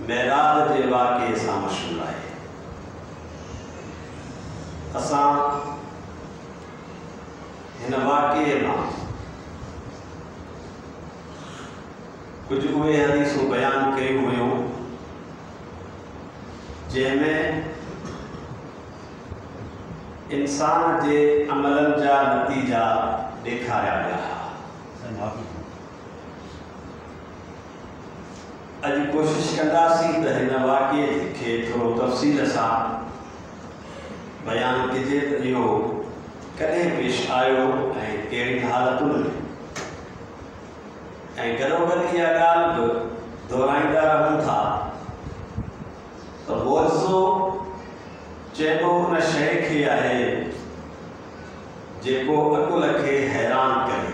मेराज जे वाक़े सां मशहूर आहे। असां हिन वाक़े मां कुछ उहे हदीसूं बयान कयूं हुयूं जंहिंमें इंसान जे अमलनि जा नतीजा ॾेखारिया विया। अॼु कोशिश कंदासीं त हिन वाक़े खे थोरो तफ़सील सां बयान कजे त इहो कॾहिं पेश आयो ऐं कहिड़ी हालतुनि में, ऐं गॾोगॾु इहा ॻाल्हि बि दोहराईंदा रहूं था त मौज़ो चइबो उन शइ खे आहे जेको अकुल खे हैरान करे।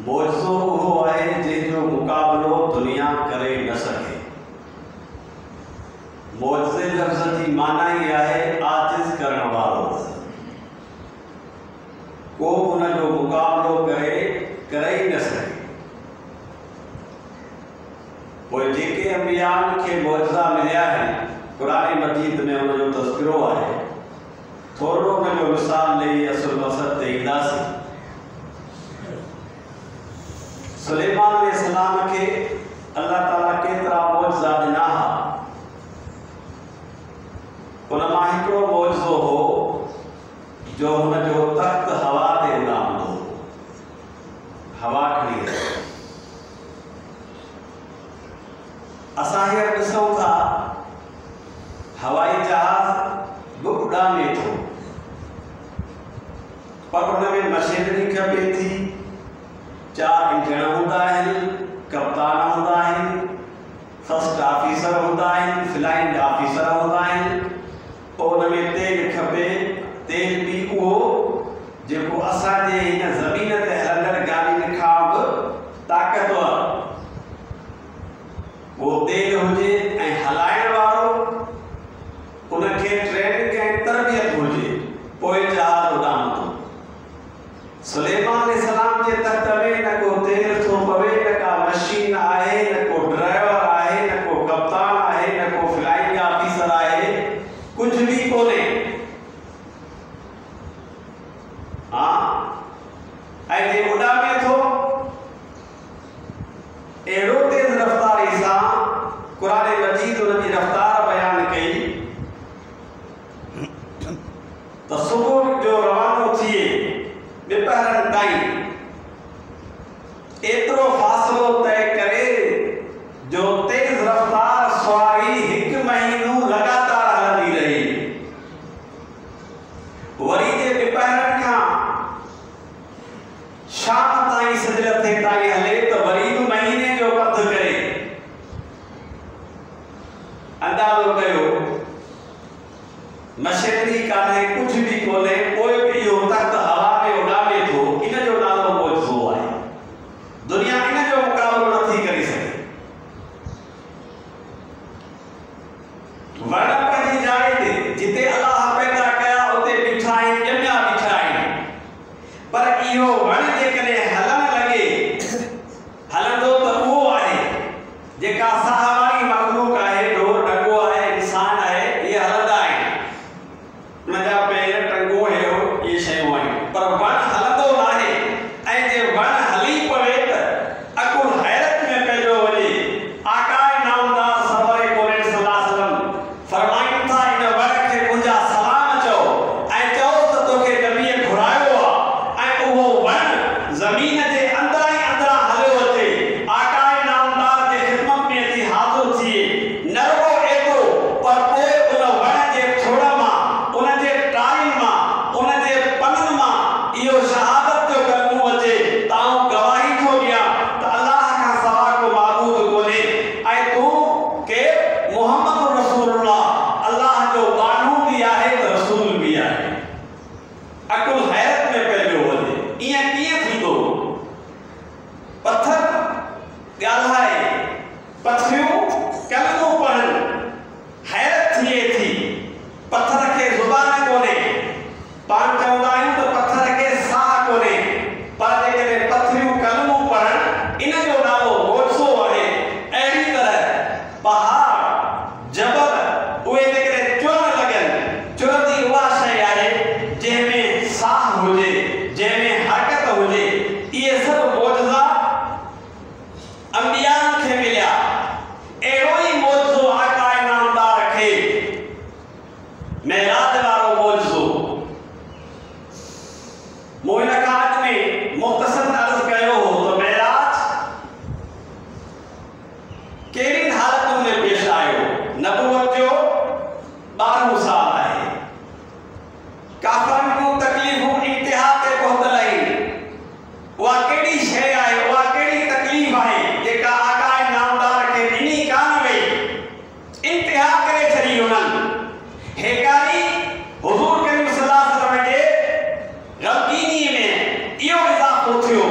मौज़ो उहो आहे जंहिंजो मुक़ाबिलो दुनिया करे न सघे। मौज़े लफ़्ज़ जी माना ई आहे आजिज़ करण वारो। को उनजो मुक़ाबिलो करे ई न सघे। पोइ जेके अंबियाउनि खे मौज़ा मिलिया आहिनि, क़ुरान मजीद में उनजो तज़किरो आहे। थोरो उनजो मिसाल ॾेई असुल मक़सद ते ईंदासीं। सुलेमान अलैहिस्सलाम खे अल्लाह ताला केतिरा मौज़ा ॾिना हुआ। उन मां हिकिड़ो मौज़ो हो जो हुनजो तख़्त हवा ते उॾामंदो। हवा खणी रहे। असां हींअर ॾिसूं था हवाई जहाज़ बि उॾामे थो, पर हुन में मशीनरी खपे थी। 4 इंजण हूंदा आहिनि, कप्तान हूंदा आहिनि, फर्स्ट ऑफिसर हूंदा आहिनि, फ्लाइंग ऑफिसर हूंदा आहिनि। पोइ हुन में तेल खपे। तेल बि उहो जेको असांजे हिन ज़मीन ते हलंदड़ गाॾियुनि खां बि ताक़तवर उहो तेल हुजे ऐं हलाइण वारो उनखे ट्रेनिंग ऐं तरबियत हुजे, पोइ जहाज़ उॾामंदो। सुलेमान अलैहिस्सलाम जे तख़्त में न को तेल थो पवे, न का मशीन आहे, न को ड्राइवर आहे, न को कप्तान आहे, न को फ्लाइंग ऑफिसर आहे, कुछ भी कोन्हे। ऐं जे उॾामे थो अहिड़ो तेज़ रफ़्तारी सां, क़ुरान मजीद उनजी रफ़्तार बयान कई त सुबुह जो रवानो थिए ॿिपहरनि ताईं एतिरो फ़ासिलो तय करे जो तेज़ रफ़्तार सवारी 1 महीनो लगातार हलंदी रही। वरी जे ॿिपहरनि खां शाम ताईं सिजल थे ताईं हले त वरी बि महीने जो पंधु करे। अंदाज़ो कयो, मशीनरी कान्हे, कुछ भी कोन्हे, पोइ बि इहो तख़्त हवा में उॾामे थो। इन जो नालो मौज़ो आहे। दुनिया इन जो मुक़ाबिलो नथी करे सघे। वण पंहिंजी जाइ ते जिते अलाह पैदा कया उते बीठा आहिनि, ॼमिया बीठा आहिनि, पर इहो वण जेकॾहिं हलण लॻे, हलंदो त उहो आहे जेका साह वारी मख़लूक आहे, ढोर ढगो आहे, इंसान आहे, इहे हलंदा आहिनि। उनजा पेर टंगो हेठो इहे शयूं आहिनि, पर वण हलंदो न आहे। ऐं जे वण हली पवे त अकुल हैरत में पइजी वञे। आकाए नामदार सरवर कोरैन सल्लल्लाहु अलैहि वसल्लम फरमाइनि था, इन वण खे मुंहिंजा सलाम चओ ऐं चओ त तोखे नबीअ घुरायो आहे ऐं उहो वण ज़मीन जे अंदरां ई अंदरां हलियो अचे। आकाए नामदार जे ख़िदमत में थी केड़ी हालतुनि में पेश आयो। नबूवत जो 12 साल आहे। काफ़रनि को तकलीफ़ूं इंतिहा ते पहुतल आहिनि। उहा केड़ी शइ आहे, उहा केड़ी तकलीफ़ आहे जेका आकाए नामदार खे ॾिनी कान वई, इंतिहा करे छॾी हुननि। हेकारी हुज़ूर करीम सल्लल्लाहु अलैहि वसल्लम जे ग़मगीनी में इहो इज़ाफ़ो थियो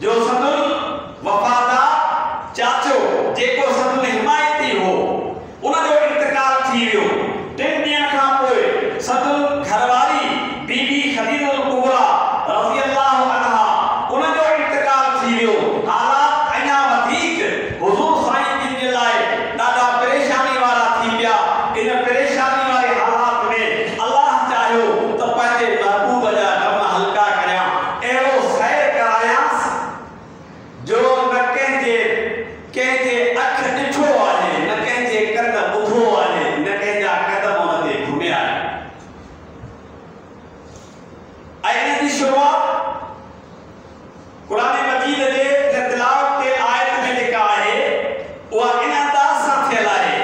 जो संदुल वफ़ादार चाचो जेको संदुल हिमायती हो उन जो इंतकाल थी वियो। 3 ॾींहनि खां पोइ संदुल घरवारी बीबी खदीजतुल कुबरा रज़ियल्लाहु अन्हा उन जो इंतकाल थी वियो। हालात अञा वधीक हुज़ूर साईं जिन जे लाइ ॾाढा परेशानी वारा थी पिया। इन परेशानी वारे हालात में अल्लाह चाहियो त पंहिंजे महबूब जा कम हल्का करियां, अहिड़ो सैर करायांसि जो न कंहिंजे अख ॾिठो आहे, न कंहिंजे कन ॿुधो आहे, न कंहिंजा कदम हुन ते घुमिया आहिनि। ऐं इन जी शुरूआत क़ुरान मजीद जे तिलावत ते आयत में जेका आहे उहा इन अंदाज़ सां थियल आहे।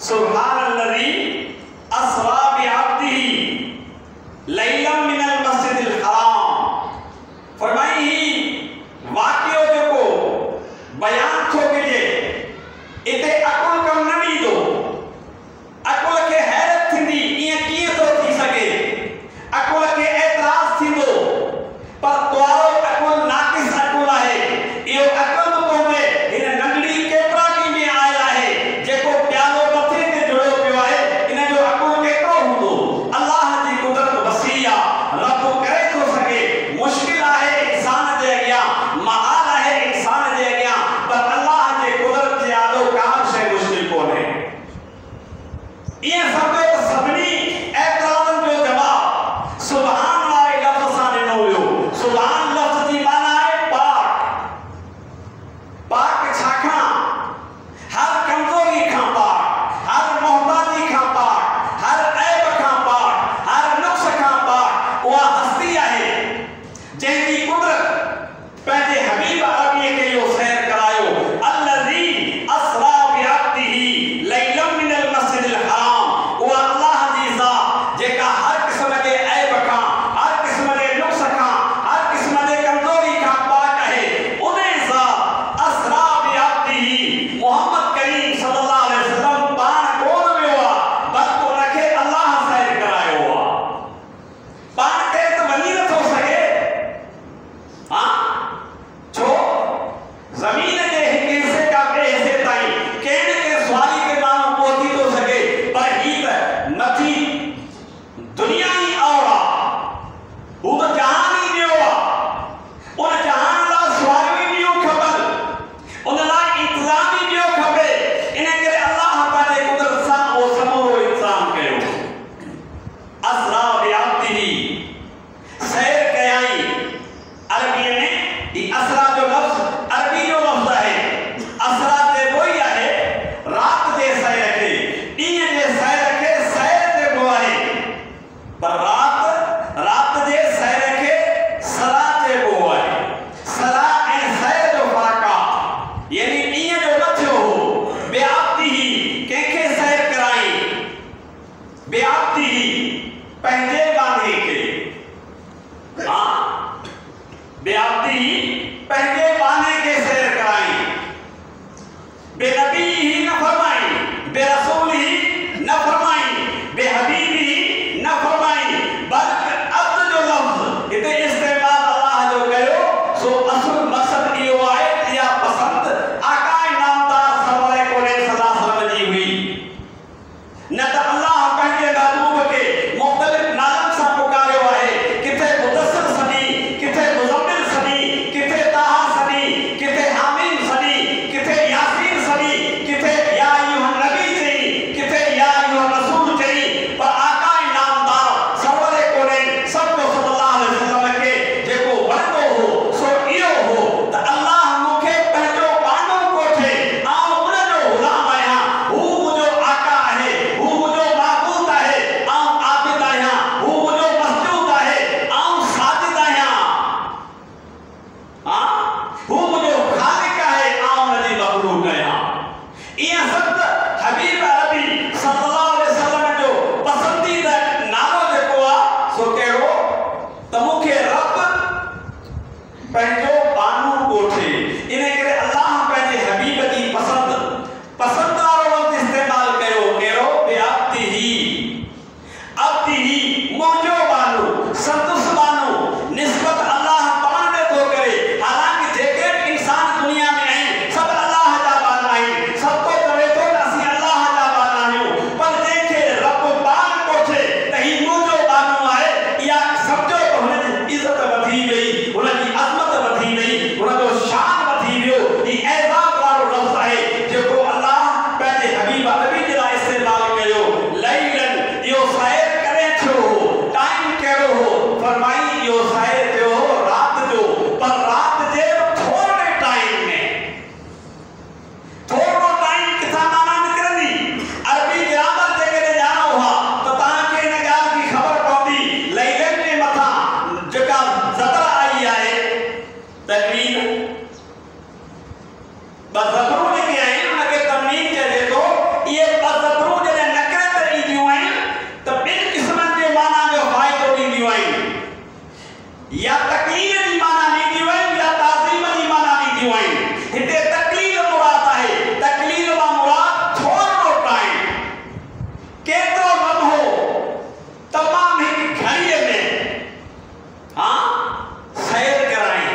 सुब्हानल्लज़ी अस्रा बिअब्दिही लैलन मिनल मस्जिदिल हराम। फरमाई ही वाक़ियो जेको बयान थो कजे इते अकुल कम न ॾींदो। अकुल खे हैरत थींदी ईअं कीअं थो थी सघे, अकुल खे एतराज़ थींदो, पर द्वारो अकुल नाक़िस अकुल आहे। इहो अकुल कोन्हे, हिन नंढड़ी केतिरा ॾींहं में आयल आहे जेको प्यालो मथे ते जुड़ियो ये शब्द हबीब अरबी सल्लल्लाहु अलैहि वसल्लम जो पसंदीदा नालो जेको आ सो कहिड़ो त मूंखे रब पंहिंजो बानू कोठे। इन करे अल्लाह पंहिंजे हबीब जी पसंद वारो लफ़्ज़ इस्तेमाल कयो। कहिड़ो? अब्दी मुंहिंजो बानू, संदुस बानू। निस्बत अल्लाह पाण में थो करे। हालांकि जेके इंसान दुनिया में आहिनि सभु अल्लाह जा बाना आहिनि। सभु को चवे थो त असीं अल्लाह जा बाना आहियूं, पर जंहिंखे रब पाण कोठे त ही मुंहिंजो बानू आहे, इहा सम्झो त हुनजी इज़त वधी वई, हुनजी अज़मत वधी वई, हुनजो शान वधी वियो। ही एज़ाज़ वारो लफ़्ज़ आहे जेको अल्लाह पंहिंजे हबीब नबी जे लाइ इस्तेमाल कयो। लैलन, इहो सैर करे थियो हो। टाइम कहिड़ो हो? फरमाई इहो सैर थियो हो रात जो, पर रात जे थोरे टाइम में। थोरो टाइम किथां माना निकिरंदी? अरबी ग्रामर जेकॾहिं ॼाणो हा त तव्हांखे इन ॻाल्हि जी ख़बर पवंदी। लैलन जे मथां जेका ज़बर आई आहे तनवीन, ॿ ज़बरूं जेके आहिनि उनखे तनवीन चइजे थो। इहे ॿ ज़बरूं जॾहिं नकिरत ईंदियूं आहिनि त ॿिनि क़िस्मनि जे माना जो फ़ाइदो ॾींदियूं आहिनि। या तकलील जी माना ॾींदियूं आहिनि या ताज़ीम जी माना ॾींदियूं आहिनि। हिते तकलील मुराद आहे। तकलील मां मुराद थोरो टाइम, केतिरो लम्हो, तमामु हिकु घड़ीअ में सैर कराई।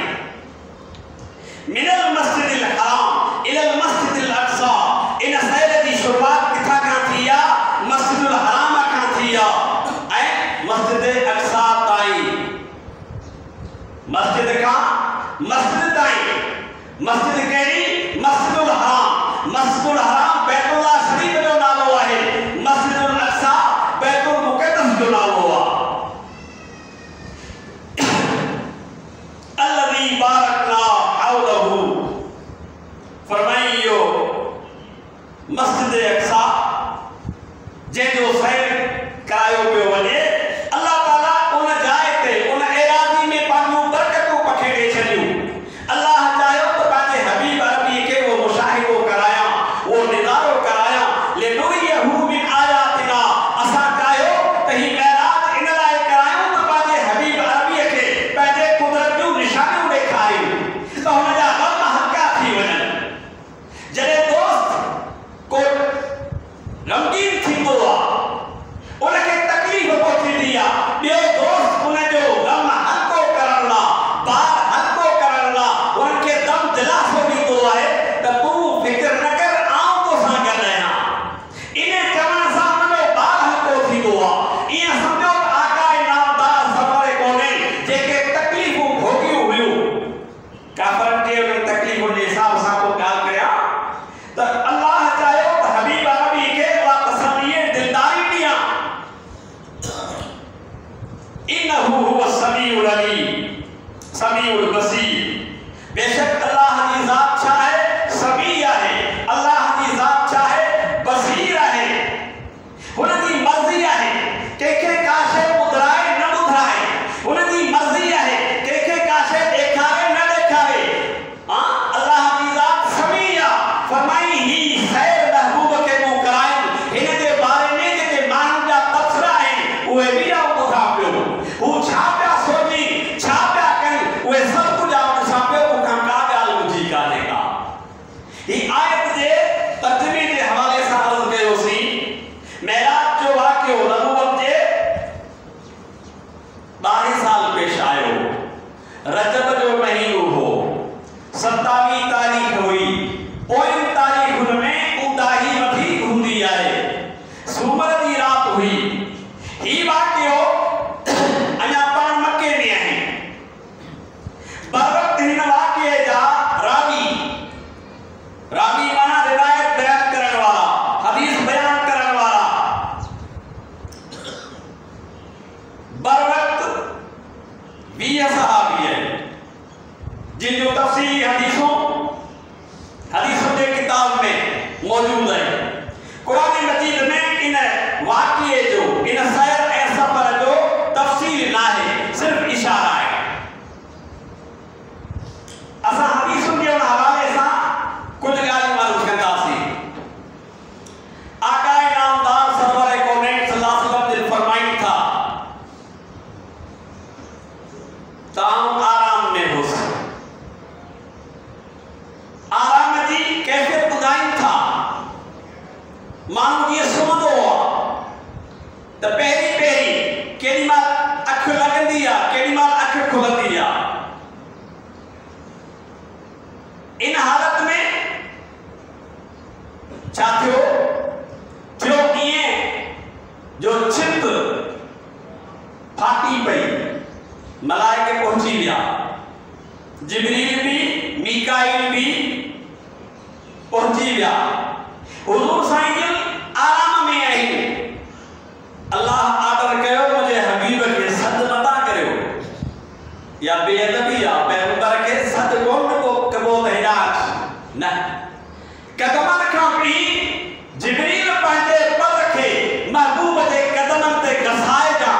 मिनल मस्जिदिल हराम इलल मस्जिदिल अक़सा। इन सैर जी शुरुआत किथां खां थी आहे? मस्जिदुल हराम खां थी आहे ऐं मस्जिद अक़सा ताईं। मस्जिद खां मस्जिद ताईं। मस्जिद कहिड़ी? मस्जिदुल हराम। मस्जिदुल हराम बैतुल्लाह शरीफ जो नालो आहे। मस्जिदुल अक़सा बैतुल मुक़द्दस जो नालो आहे। अल्लज़ी बारकना हौलहू। फरमाइयो मस्जिद अक़सा जंहिंजो सैर करायो पियो वञे, अल्लाह ताला उन जाइ ते उन एराज़ी में पंहिंजूं बरकतूं पखेड़े छॾियूं। अल्लाह चाहियो त पंहिंजे हबीब अरबी खे उहो मुशाहिदो करायां, उहो निज़ारो करायां। लिनुरियहू मिन आयातिना। असां चाहियो त ही मेराज इन लाइ करायूं त पंहिंजे हबीब अरबी खे पंहिंजे कुदरत जूं निशानियूं ॾेखारियूं त हुनजा ग़म हल्का थी वञनि। जॾहिं दोस्त को गमगीन थींदो आहे, उनखे तकलीफ़ पहुचंदी आहे, ॿियो दोस्त उनजो ग़म हल्को करण लाइ, भार हल्को करण लाइ उनखे दम दिलासो ॾींदो आहे त तूं फ़िक्र न कर, आउं तोसां गॾु आहियां। इन चवण सां उनजो भार हल्को थींदो आहे। ईअं सम्झो त आका इनामदार सफ़र कोन्हे जेके तकलीफ़ूं भोगियूं हुयूं। काफ़रनि खे उन्हनि तकलीफ़ुनि जे हिसाब सां को ॻाल्हि करियां त अल्लाह चाहियो त हबीब अरबी खे उहा तसल्ली दिलदारी ॾियां। इन्नहू हुव समीउल अलीम, समीउल बसीर। बेशक अल्लाह जी ज़ात छा आहे? समी आहे। अल्लाह जी ज़ात छा आहे? बसीर आहे। हुनजी मर्ज़ी आहे कंहिंखे का शइ ॿुधाए न ॿुधाए। हुनजी मर्ज़ी आहे कंहिंखे का शइ ॾेखारे न ॾेखारे। अल्लाह जी ज़ात समी आहे। फरमाई ही सैर महबूब खे मूं करायूं। हिन जे बारे में जेके माण्हुनि जा तबसरा आहिनि उहे बि ॿुधा पियो। हू छा पिया सोची, छा पिया कनि, उहे सभु कुझु ॾिसां पियो। मूंखां का ॻाल्हि ॿुधी कान्हे का। ही आयत जे तर्जुमे जे हवाले सां अर्ज़ु कयोसीं। मेराज जो वाक़ियो नबूवत जे 12 साल पेश आयो। रजब जो महीनो हो। 27 तारीख़ हुई। पोयनि तारीख़ुनि में ऊंदाही वधीक हूंदी आहे। सूमर जी रात हुई। ही वाक़ियो अञा पाण मके में आहे। बर वक़्त हिन वाक़िए जा रावी माना रिवायत बयान करण वारा, हदीस बयान करण वारा, बर वक़्त 20 सहाबी आहिनि जिन जो तफ़सीली हदीसों जे किताब में मौजूद है। कुरान मजीद में इन वाक़िए जो, इन सैर ऐं सफ़र जो तफ़सील न आहे, सिर्फ़ इशारा है। असां हदीसुनि जे हवाले सां कुझु ॻाल्हियूं मालूम कंदासीं। माण्हू जीअं सुम्हंदो आहे त पहिरीं पहिरीं केॾी महिल अखि लॻंदी आहे, केॾी महिल अखि खुलंदी आहे। इन हालत में छा थियो ईअं जो छित फाटी पई, मलाइके पहुची विया, जिब्रील भी मीकाईल भी पहुची विया। हुजूर साईं जन आराम में आहिनि। अल्लाह आदर कयो मुझे हबीब के सद मता करियो, या बेअदबी आहे पैगंबर के सद कोन कबो त हिदायत न। कदमनि खां पी जिब्रील पंहिंजे पर खे महबूब जे कदमनि ते घसाइजा,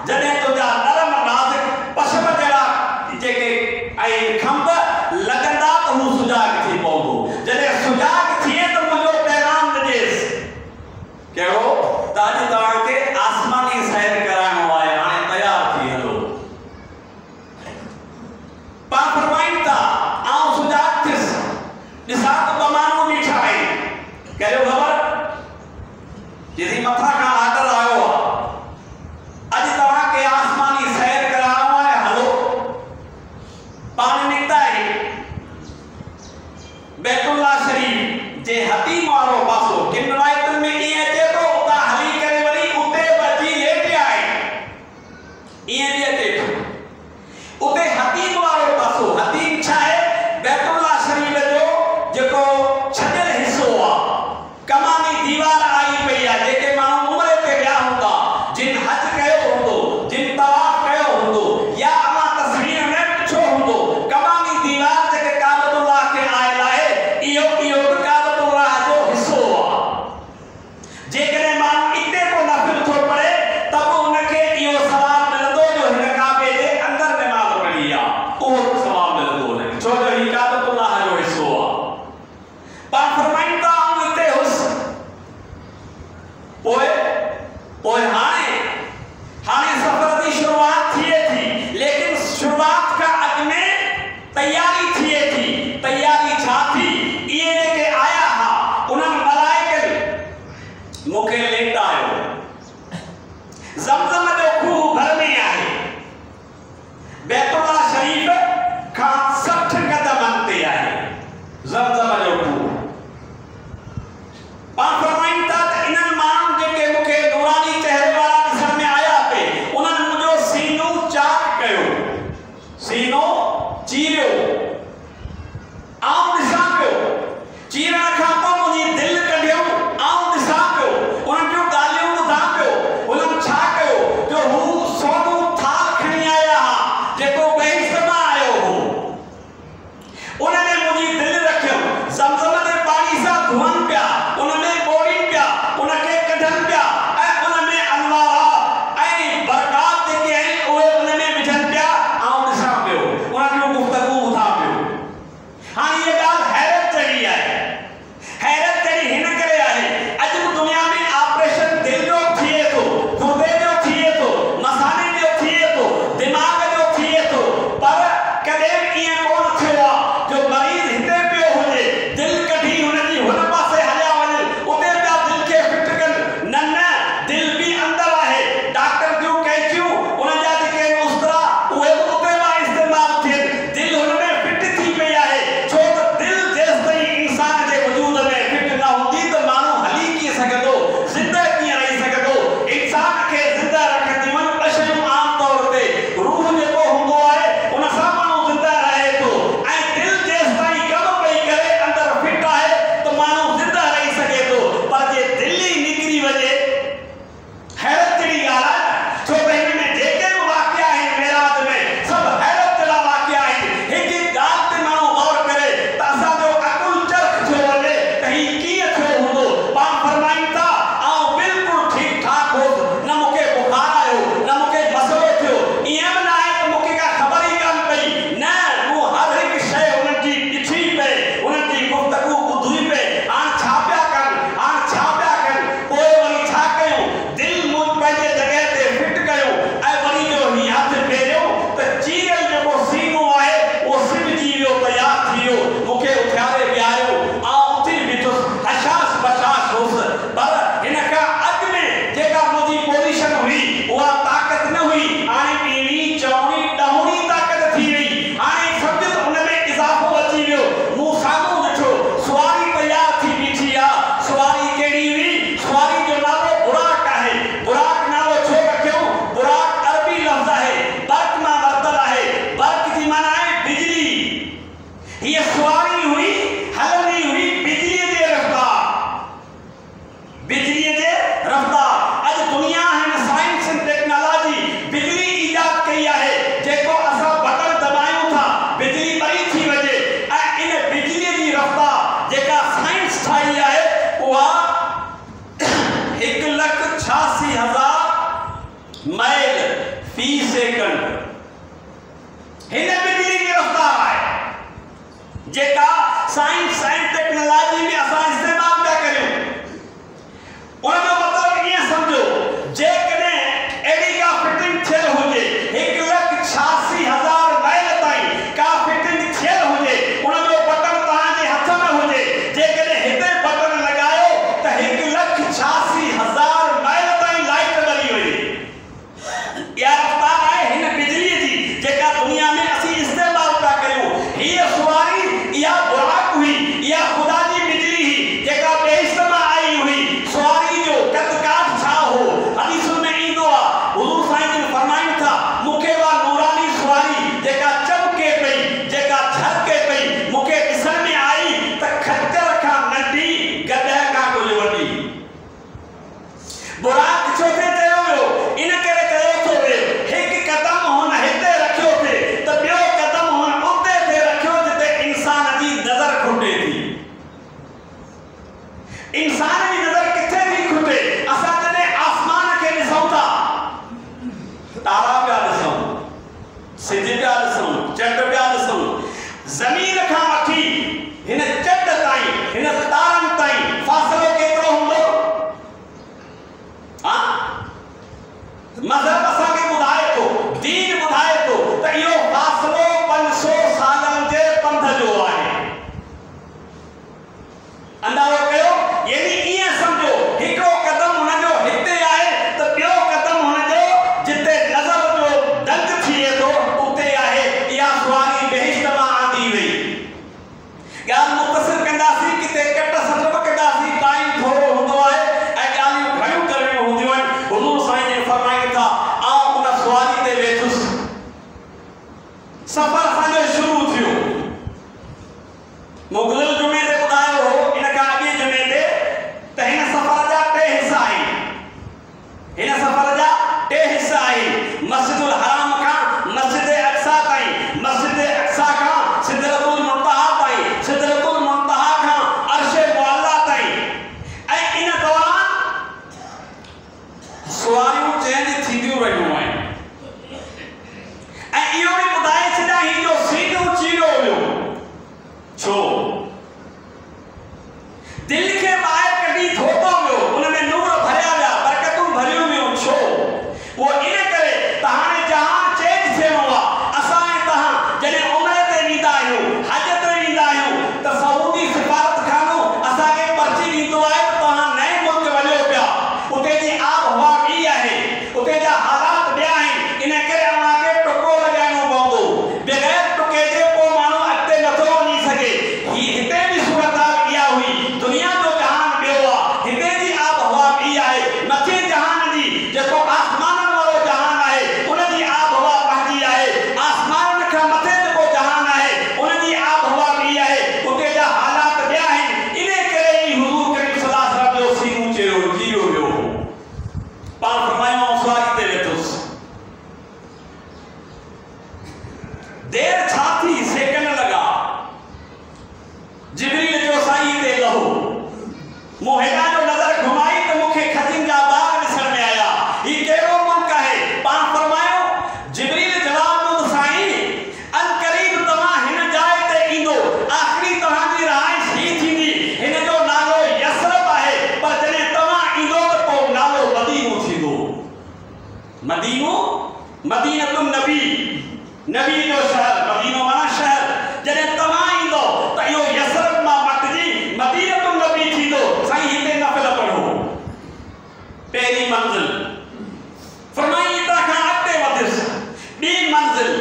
जॾहिं तुंहिंजा नरम नाज़ुक पशम जहिड़ा जेके ऐं खंभ लॻंदा त हू सुजाग थी पवंदो। जॾहिं सुजाग थिए त मुंहिंजो पैगाम ॾिजेसि कहिड़ो त अॼु तव्हांखे आसमानी सैर कराइणो आहे, हाणे तयारु थी हलो। पाण फरमाइनि था आउं सुजाग थियुसि, ॾिसां त ॿ माण्हू बीठा आहिनि, कहिड़ो ख़बर जेसी मथा खां आर्डर आयो आहे अॼु तव्हांखे आसमानी सैर कराइणो आहे, हलो। पाण निकिता आहिनि बैतुल्ला शरीफ जे हतीम वारो पासो। किन रिवायतुनि में ईअं अचे थो उतां हली करे वरी उते अची लेटिया आहिनि, ईअं बि अचे थो। उते हतीम वारो पासो, हतीम छा आहे? बैतुल्ला शरीफ जो जेको छॾियल हिसो आहे, कमानी दीवार आई पई आहे। जेके माण्हू उमरे ते विया हूंदा, जिन हज कयो हूंदो, जिन तवाफ कयो हूंदो, या अवां तस्वीर में ॾिठो हूंदो, कमानी दीवार जेके काबतुल्लाह खे आयल आहे, इहो काबतुल्लाह जो हिसो आहे। जेकॾहिं माण्हू इते को नफ़िल थो पढ़े त बि उनखे इहो सवाबु मिलंदो जो हिन काबे जे अंदरि नमाज़ पढ़ी आहे, उहो सवाबु मिलंदो हुनखे, छो जो हीउ काबतुल्लाह जो हिसो आहे। पाण फरमाइनि था आउं हिते हुउसि, पोइ हाणे सफ़र जी शुरूआत थिए थी, लेकिन शुरूआत खां अॻु में तयारी थिए थी। तयारी छा थी? इहे जेके आया हुआ उन्हनि मलाइकनि मूंखे लेटायो। ज़मज़म जो खूह घर में आहे, बैतुल्ला शरीफ खां 60 कदमनि ते आहे ज़मज़म जो खूह। पाण फरमाइनि था त इन्हनि माण्हुनि जेके मूंखे नूरानी चहिरे वारा ॾिसण में आया पे, उन्हनि मुंहिंजो सीनो चाक कयो, सीनो चीरियो, आउं ॾिसां पियो। चीरण खां पोइ मुंहिंजी दिलि कढियो, आउं ॾिसां पियो। उन्हनि जूं ॻाल्हियूं ॿुधां पियो। उन्हनि छा कयो इंसान की नजर किथे थी खुटे असा जने आसमान के ॾिसूं था तारा पिया ॾिसूं सिज पिया ॾिसूं चंड पिया ॾिसूं ज़मीन खां वठी हिन चंड ताईं हिन तारनि ताईं फ़ासिलो केतिरो हूंदो हां मज़हब असांखे ॿुधाए थो दीन ॿुधाए थो त इहो फ़ासिलो 500 सालनि जे पंध जो आहे अंदाज़ो कयो यानी ईअं सम्झो हिकिड़ो क़दम हुनजो हिते आहे त ॿियो क़दम हुनजो जिते नज़र जो दंग थिए थो उते आहे इहा सुवारी बेहिश्त मां आंदी वई ॻाल्हि मुख़्तसिर कंदासीं किथे कट सट बि कंदासीं टाइम थोरो हूंदो आहे ऐं ॻाल्हियूं घणियूं करणियूं हूंदियूं आहिनि हुज़ूर साईं जन फरमाइनि था आउं उन सुवारी ते वेठुसि सफ़र असांजो शुरू थियो मुग़ल जुमे ते ॿुधायो हो इन खां अॻे जुमे ते त हिन सफ़र जा 3 हिस्सा आहिनि हिन सफ़र जा 3 हिस्सा आहिनि मस्जिदुल हराम खां मस्जिद अक्सा ताईं मस्जिद अक्सा खां सिदरतुल मुंतहा ताईं सिदरतुल मुंतहा खां अर्श मुअल्ला ताईं ऐं इन दौरान सुवारियूं चेंज थींदियूं रहियूं आहिनि ऐं इहो बि ॿुधाए छॾियां ही जो सीटियूं चीरो हुयो छो दिल के ॿाहिरि कढी थोतो वियो उन में नूर भरिया विया बरकतूं भरियूं वियूं छो वो इन करे त हाणे जहान चेंज थियणो आहे असां ऐं तव्हां जॾहिं उम्र ते वेंदा आहियूं हज ते वेंदा आहियूं त सऊदी सिफारतखानो असांखे पर्ची ॾींदो आहे त तव्हां नए मुल्क वञो पिया उते जी आब हवा ॿी आहे उते जा हालात ॿिया आहिनि इन करे अव्हांखे टुको लॻाइणो पवंदो बग़ैर टुके जे पोइ माण्हू अॻिते नथो वञी सघे ही हिते बि सूरत इहा हुई दुनिया जो जहान ॿियो आहे हिते जी आब हवा ॿी आहे मथे जहान जी जेको आसमाननि वारो जहान आहे उन जी आब हवा पंहिंजी आहे आसमाननि खां मथे जेको जहान आहे उन जी आब हवा ॿी आहे उते जा हालात ॿिया आहिनि इन करे ई हुज़ूर करीम सल्लल्लाहु अलैहि वसल्लम जो सीनो चीरो वियो पाण फरमायो सुवारी ते वेठुसि देर छा थी सेकंड लॻा जिब्रील जो साईं ते लहो मूं हेॾां जो नज़र घुमाई त मूंखे खजिन जा बाग ॾिसण में आया ही कहिड़ो मुल्क आहे पाण फरमायो जिब्रील जवाब ॾिनो साईं अन क़रीब तव्हां हिन जाइ ते ईंदो आख़िरी तव्हांजी रहाइश ही थींदी हिन जो नालो यसरब आहे पर जॾहिं तव्हां ईंदो त पोइ नालो मदीनो थींदो मदीनो मदीनतुन नबी नबी जो शहर मदीनो माना शहर जॾहिं तव्हां ईंदो त इहो यसरब मां मटिजी मदीनतुन नबी थींदो साईं हिते नफ़िल पढ़ो पहिरीं मंज़िल फरमाई हितां खां अॻिते वधियुसि ॿी मंज़िल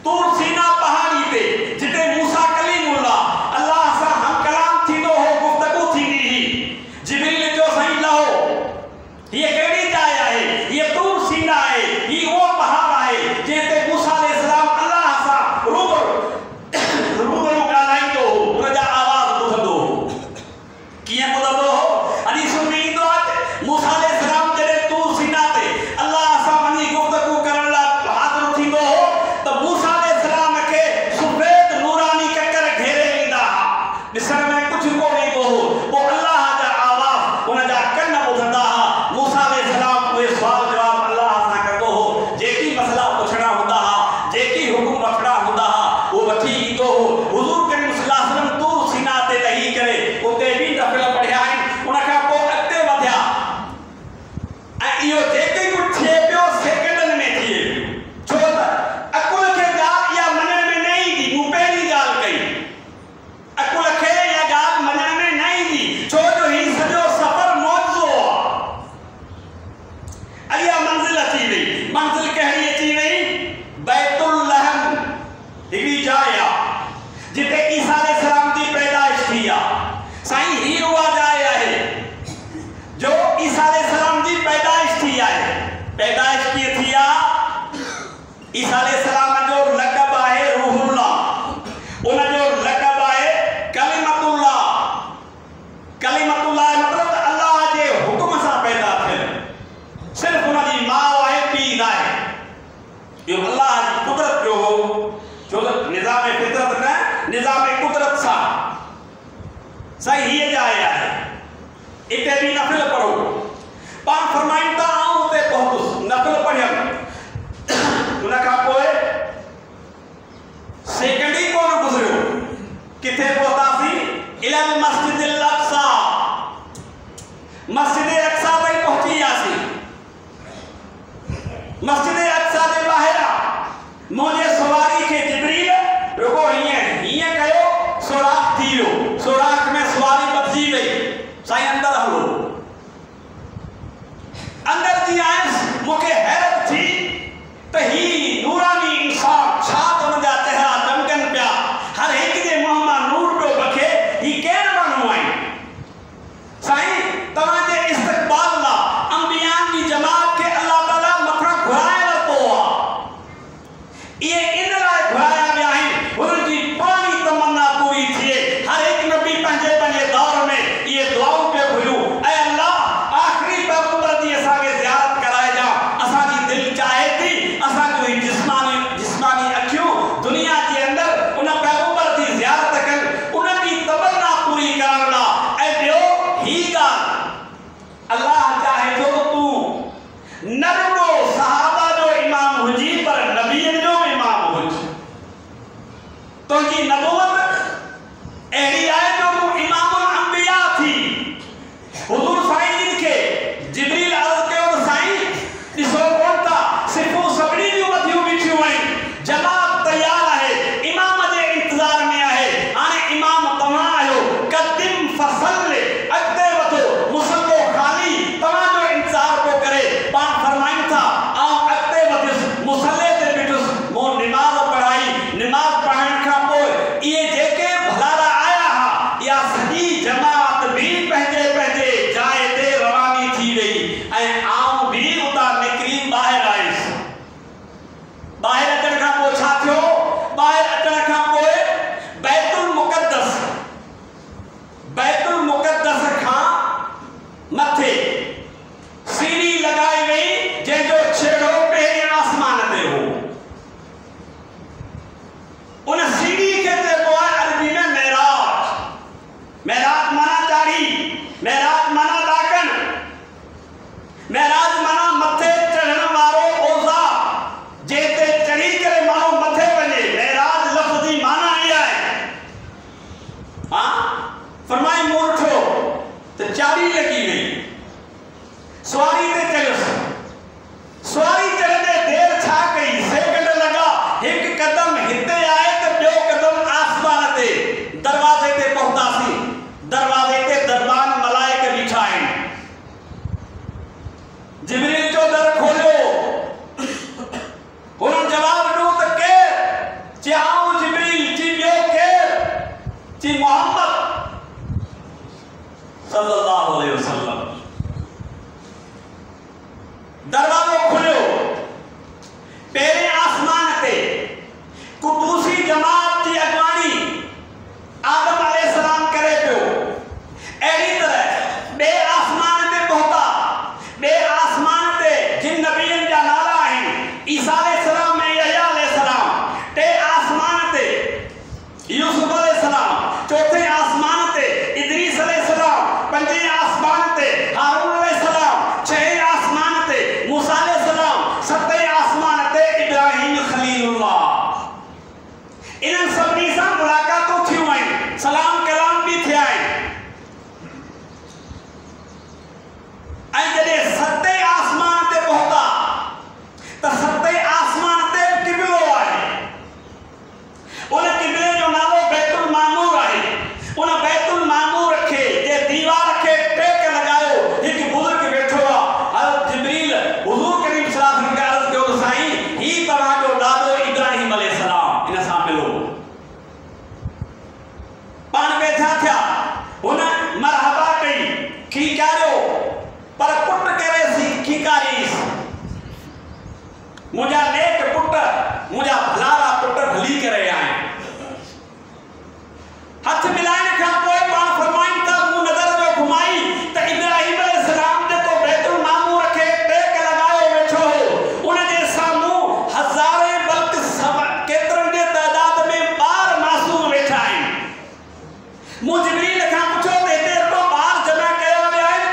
तूर सीना पहाड़ी ते जिते मूसा कलीमुल्लाह अल्लाह सां हम कलाम थींदो हो गुफ़्तगू थींदी हुई जिब्रील जो साईं लहो हीअ कहिड़ी जाइ आहे हीअ तूर सीना आहे ही उहो पहाड़ आहे जंहिं ते मूसा अलैहिस्सलाम अल्लाह सां रूबरू ॻाल्हाईंदो हो उन जा आवाज़ ॿुधंदो हो कीअं ॿुधंदो हो हदीसुनि में ईंदो आहे मूसा अलैहिस्सलाम जॾहिं तूर सीना ते अल्लाह सां वञी गुफ़्तगू करण लाइ हाज़िर थींदो हो त मूसा अलैहिस्सलाम खे सुफ़ेद नूरानी ककर घेरे वेंदा ॾिसण में कुझु कोन ईंदो हो पोइ अल्लाह जा आवाज़ उन जा कन ॿुधंदा हुआ मूसा अलैहिस्सलाम उहे सुवाल जवाब अल्लाह सां कंदो हो जेकी मसला पुछणा हूंदा हुआ जेकी हुकुम वठणा हूंदा हुआ उहो वठी ईंदो हो हुज़ूर करीम सल्लल्लाहु अलैहि वसल्लम तूर सीना ते लही करे उते बि नफ़िल पढ़िया आहिनि उन खां पोइ अॻिते वधिया ऐं इहो जेके कुझु थिए पियो सेकंडनि में थिए छो त अकुल खे ॻाल्हि इहा मञण में न ईंदी मूं पहिरीं ॻाल्हि कई अकुल खे इहा ॻाल्हि मञण में न ईंदी छो जो हीउ सॼो सफ़र मौजूदो आहे इहा मंज़िल अची वई मंज़िल कहिड़ी अची वई बैतुल लहम हिकिड़ी जाइ आहे जिते ईसा अलैहिस्सलाम जी पैदाइश थी आहे साईं हीअ उहा जाइ आहे जो ईसा अलैहिस्सलाम जी पैदाइश थी आहे पैदाइश कीअं थी आहे ईसा अलैहिस्सलाम जो लक़ब आहे रूहुल्लाह उन जो लक़ब आहे कलिमतुल्लाह कलिमतुल्लाह मतलब अल्लाह जे हुकुम सां पैदा थियल सिर्फ़ उन जी माउ आहे पीउ न आहे इहो अल्लाह जी कुदरत जो हो छो त निज़ाम फितरत न निज़ाम कुदरत सां सही हीअ जाइ आहे इते भी नफिल पढ़ो। पाण फरमाइनि था आऊं उते पहुतुसि, नफिल पढ़ियमि, उन खां पोइ सेकंड ई कोन गुज़रियो, किथे पहुतासीं? इलल मस्जिदिल अक़सा, मस्जिद अक़सा ताईं पहुची वियासीं। मस्जिद अक़सा जे ॿाहिरां मुंहिंजे सवारी खे जिब्रील रुगो हीअं कयो, सुराख थी वियो, सुराख में सवारी बदिजी वई, साईं अंदर हलो। अंदर जी आयसि, मूंखे हैरत थी त ही नूरानी इंसान, छा त हुनजा चेहरा चमकनि पिया, हर हिक जे मुंहं मां नूर पियो बखे, ही केरु माण्हू आहिनि? साईं तव्हांजे इस्तक़बाल लाइ अंबियान जी जमात खे अल्लाह ताला मथां घुराए वरितो आहे। इहे इन लाइ घुराया विया आहिनि हुननि जी पुरानी तमन्ना पूरी थिए। हर हिकु नबी पंहिंजे पंहिंजे दौर में इहे दुआऊं पियो घुरियूं, ऐं अल्लाह आख़िरी पैगंबर जी असांखे ज़ियारत कराइजा। असांजी दिलि चाहे थी असांजूं जिस्मानी अखियूं दुनिया जे अंदरि उन पैगंबर जी ज़ियारत कनि, उन्हनि जी तमन्ना पूरी करण लाइ। ऐं ॿियो ही ॻाल्हि, अल्लाह चाहे थो त तूं न रुगो सहाबा जो इमाम हुजी पर नबीअनि जो इमाम हुज। तुंहिंजी नबूवत अहिड़ी आहे जो तूं इमामुल अंबिया थी। हुज़ूर साईं जिन खे जिब्रील अर्ज़ कयो त साईं ॾिसो कोन था, सिफ़ूं सभिनी जूं मथियूं बीठियूं आहिनि, जमात तयार आहे, इमाम जे इंतज़ार में आहे, हाणे इमाम तव्हां आहियो, क़द्दिम फसल अॻिते वधो, मुसल्लो ख़ाली तव्हांजो इंतज़ार पियो करे। पाण फरमाइनि था आउं अॻिते वधियुसि, मुसल्ले ते बीठुसि, मूं निमाज़ पढ़ाई। निमाज़ पढ़ण खां पोइ इहे जेके भलारा आया हुआ, इहा सॼी जमात बि पंहिंजे पंहिंजे जाइ ते रवानी थी वई, ऐं आउं बि उतां निकिरी ॿाहिरि आयुसि। ॿाहिरि अचण खां पोइ छा थियो? ॿाहिरि अचण खां पोइ बैतुल मुक़द्दस खां मथे सीढ़ी लॻाई वई, जंहिंजो छेड़ो पहिरें आसमान ते हो। उन सीढ़ी खे चइबो आहे अरबी में मेराज। मेराज माना चाढ़ी, मेराज माना ॾाकण, मेराज माना मथे चढ़ण वारो ओज़ा, जंहिं ते चढ़ी करे माण्हू मथे वञे। मेराज लफ़्ज़ जी माना इहा आहे। फरमाई मूं ॾिठो त चाढ़ी लॻी वई, सवारी ते चढ़ियुसि। सवारी चढ़ंदे देरि छा कई, सेकंड लॻा, हिकु क़दम हिते आहे त ॿियो क़दम आसमान ते। दरवाज़े ते पहुतासीं, दरवाज़े ते दरबान मलाइक बीठा आहिनि। जिब्रील जो दर खोलियो, हुननि जवाब ॾिनो त केरु? चई आऊं जिब्रील। चई ॿियो केरु? चई मोहम्मद सल्लल्लाहु अलैहि वसल्लम। दरवाज़ो खुलियो, पहिरें आसमान ते कुदूसी जमात जी अॻवानी आदम अलैहिस्सलाम करे पियो। अहिड़ी तरह ॿिए आसमान ते पहुता, ॿिए आसमान ते जिन नबीअनि जा नाला आहिनि, ईसा अलैहिस्सलाम ऐं यहया अलैहिस्सलाम। टे आसमान ते यूसुफ अलैहिस्सलाम, चौथे आसमान ते इदरीस अलैहिस्सलाम, पंजे आसमान ते हारून अलैहिस्सलाम, छहें आसमान ते मूसा अलैहिस्सलाम, सतें आसमान ते इब्राहिम खलीलुल्लाह। इन्हनि सभिनी सां मुलाक़ातूं थियूं आहिनि, सलाम कलाम बि थिया आहिनि। ऐं जॾहिं सतें आसमान ते पहुता त सतें आसमान ते क़िबलो आहे। उन क़िबले जो नालो बैतुल मामूर आहे। उन बैतुल मामूर खे जे दीवार खे टेक लॻायो, हिकु बुज़ुर्ग वेठो आहे। हज़रत जिब्रील हुज़ूर करीम सल्लल्लाहु अलैहि वसल्लम खे अर्ज़ कयो त साईं ही तव्हांजो ॾाॾो इब्राहिम अलैहिस्सलाम, इन सां मिलो। पाण वेठा थिया, हुन मरहबा कई, खीकारियो, पर पुट करे खीकारीसि। मुंहिंजा नेक पुट, मुंहिंजा भलारा पुट भली करे आहिनि। हथ मिलाइण खां पोइ पाण फरमाइनि था मूं नज़र जो घुमाई त इब्राहिम अलैहिस्सलाम जेको बैतुल मामूर खे टेक लॻायो वेठो हो, उन जे साम्हूं हज़ारे बल्कि केतिरनि जे तइदाद में ॿार मासूम वेठा आहिनि। मूं जिब्रील खां पुछो त हिते रुगो ॿार जमा कया विया आहिनि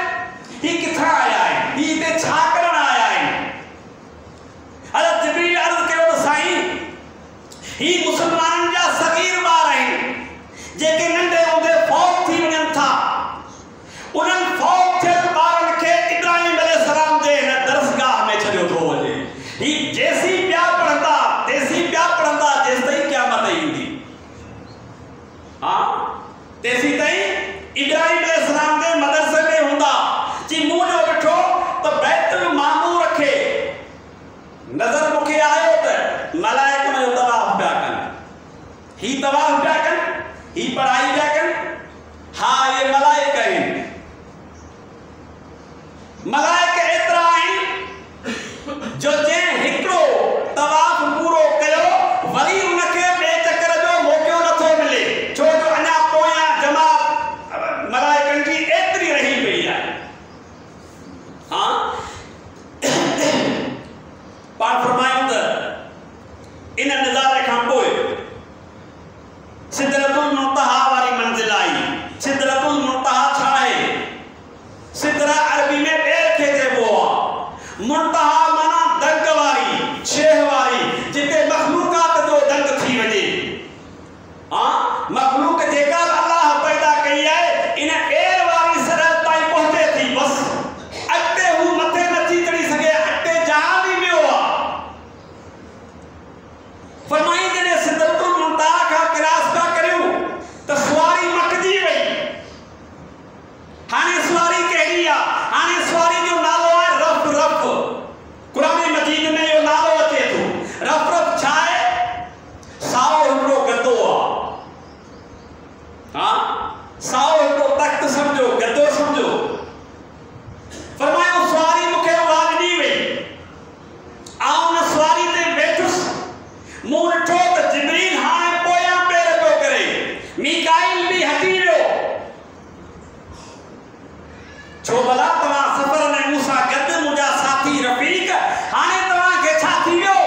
छो भला तव्हां सफ़र में मूंसां गॾु मुंहिंजा साथी रफ़ीक हाणे तव्हांखे छा थी वियो?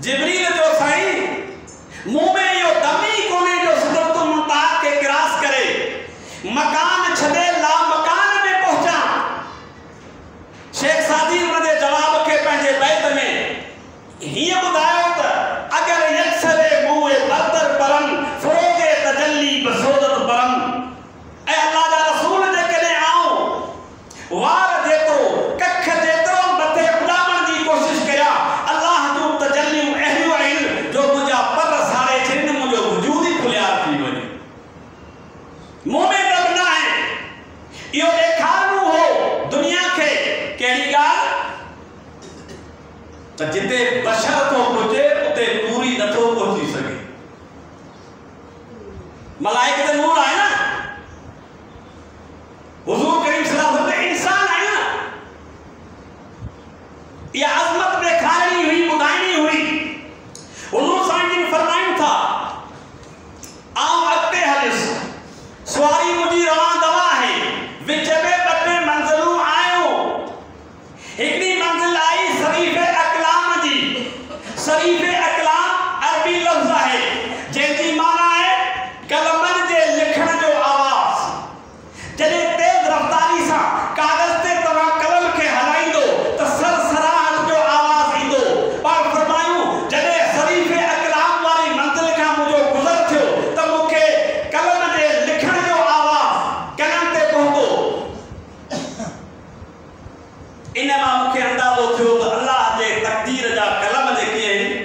जिब्रील जो साईं मूं में इहो दम ई कोन्हे जो सिदरतुल मुंतहा खे क्रॉस करे मकान छॾे ला मकान में पहुचां। शेख सादी हुन जे जवाब खे पंहिंजे बैत में हीअं ॿुधायो त अगर यक्सरे मुए बदर परम फरोगे तजल्ली बसोदत परम। ऐं अल्लाह जा रसूल जेकॾहिं आऊं वार जेतिरो कख जेतिरो मथे उॾामण जी कोशिश कयां, अल्लाह जूं तजल्लियूं अहिड़ियूं आहिनि जो मुंहिंजा पर साड़े छॾनि, मुंहिंजो वजूद ई खुलियार थी वञे। मूं में दम न आहे। इहो ॾेखारणो हो दुनिया खे कहिड़ी ॻाल्हि त जिते बशर थो पहुचे उते पूरी नथो पहुची सघे। मलाइक ते नूर आहे न, हुजूर करीम सल्लल्लाहु अलैहि वसल्लम इंसान आहे न। इहा अज़मत ॾेखारणी हुई, ॿुधाइणी हुई। हुजूर साईं जिन फरमाइनि था आऊं अॻिते हलियुसि, सुवारी मुंहिंजी रवां दवा आहे, विच में ॿ टे मंज़िलूं आयूं। हिकिड़ी मंज़िल आई शरीफ़ अकलाम जी। शरीफ़ अकलाम अरबी लफ़्ज़ आहे जंहिंजी माना आहे कलमनि जे लिखण जो आवाज़। जॾहिं तेज़ रफ़्तारी सां कागज़ ते तव्हां कलम खे हलाईंदो त सरसराहट जो आवाज़ ईंदो। पर फरमायूं जॾहिं शरीफ़ अकलाम वारी मंज़िल खां मुंहिंजो गुज़र थियो त मूंखे कलम जे लिखण जो आवाज़ कननि ते पहुतो। इन मां मूंखे अंदाज़ो थियो त अल्लाह जे तक़दीर जा कलम जेके आहिनि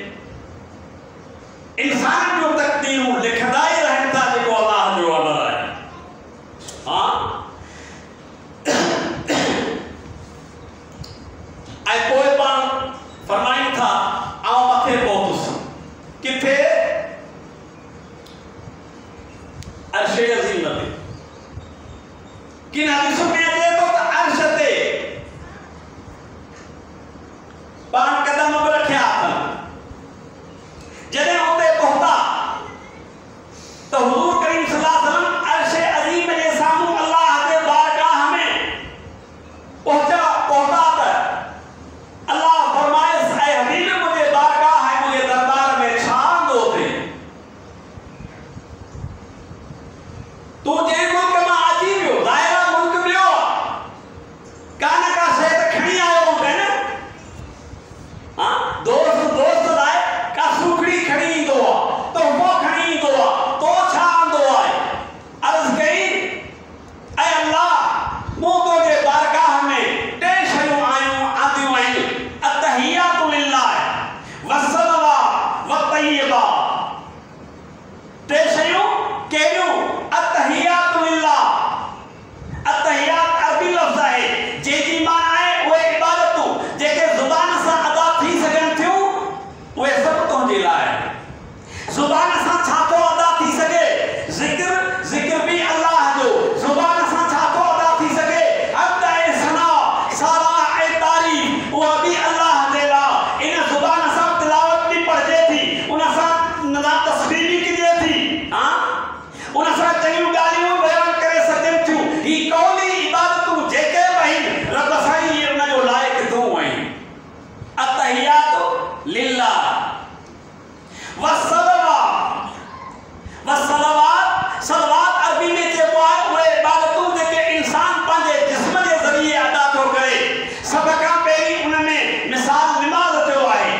इंसान जूं तक़दीरूं लिखंदा ई रहनि था, जेको अल्लाह जो ऑर्डर आहे। हाँ, ऐं पोइ पाण फरमाइनि था आऊं मथे पहुतुसि। किथे? अर्शे अज़ीम ते। किन हदीसुनि में अचे थो त अर्श ते पाण कदम बि रखिया अथनि। जॾहिं उते पहुता त हुजूर करीम सल्लल्लाहु अलैहि वसल्लम अर्शे अज़ीम जे साम्हूं अल्लाह जे बारगाह में पहुता त अल्लाह फरमाइस, ऐं हबीब मुंहिंजे बारगाह ऐं मुंहिंजे दरबार में छा अंदो थिए? तूं जंहिं मुल्क मां अची वियो, ज़ाहिरा मुल्क ॿियो आहे, कान का शइ त खणी आयो हूंदे न। हाँ, दोस्त लाइ का सूखड़ी खणी ईंदो आहे, तोहफ़ो खणी ईंदो आहे, तो छा आंदो आहे? अर्ज़ कई, ऐं अल्लाह मूं तुंहिंजे बारगाह में टे शयूं आंदियूं आहिनि, अत्तहियातु लिल्लाह वस्सलवात वत्तय्यबा। टे शयूं कहिड़ियूं? अत्तहियातु लिल्लाह। अत्तहियात अरबी लफ़्ज़ आहे जंहिंजी माना आहे उहे इबादतूं जेके ज़ुबान सां अदा थी सघनि थियूं, उहे सभु तुंहिंजे लाइ। ज़ुबान सां छा थो अदा थी सघे? ज़िक्र बि अल्लाह जो। ज़ुबान सां छा थो अदा थी सघे? हम्द ऐं सना, साराह ऐं तारीफ़, उहा बि अल्लाह जे लाइ। इन ज़ुबान सां तिलावत बि पढ़िजे थी, उन सां तस्बीह बि कजे थी, हाँ, उन सां चङियूं ॻाल्हियूं बयान करे सघनि थियूं। ही कौली इबादतूं जेके बि आहिनि, रब साईं इहे उन जो लाइक़ तूं आहीं। अत्तहियातु लिल्लाह वस्सलवात। सलवात अरबी में चइबो आहे उहे इबादतूं जेके इंसान पंहिंजे जिस्म जे ज़रिए अदा थो करे। सभ खां पहिरीं उन में मिसाल निमाज़ थियो आहे।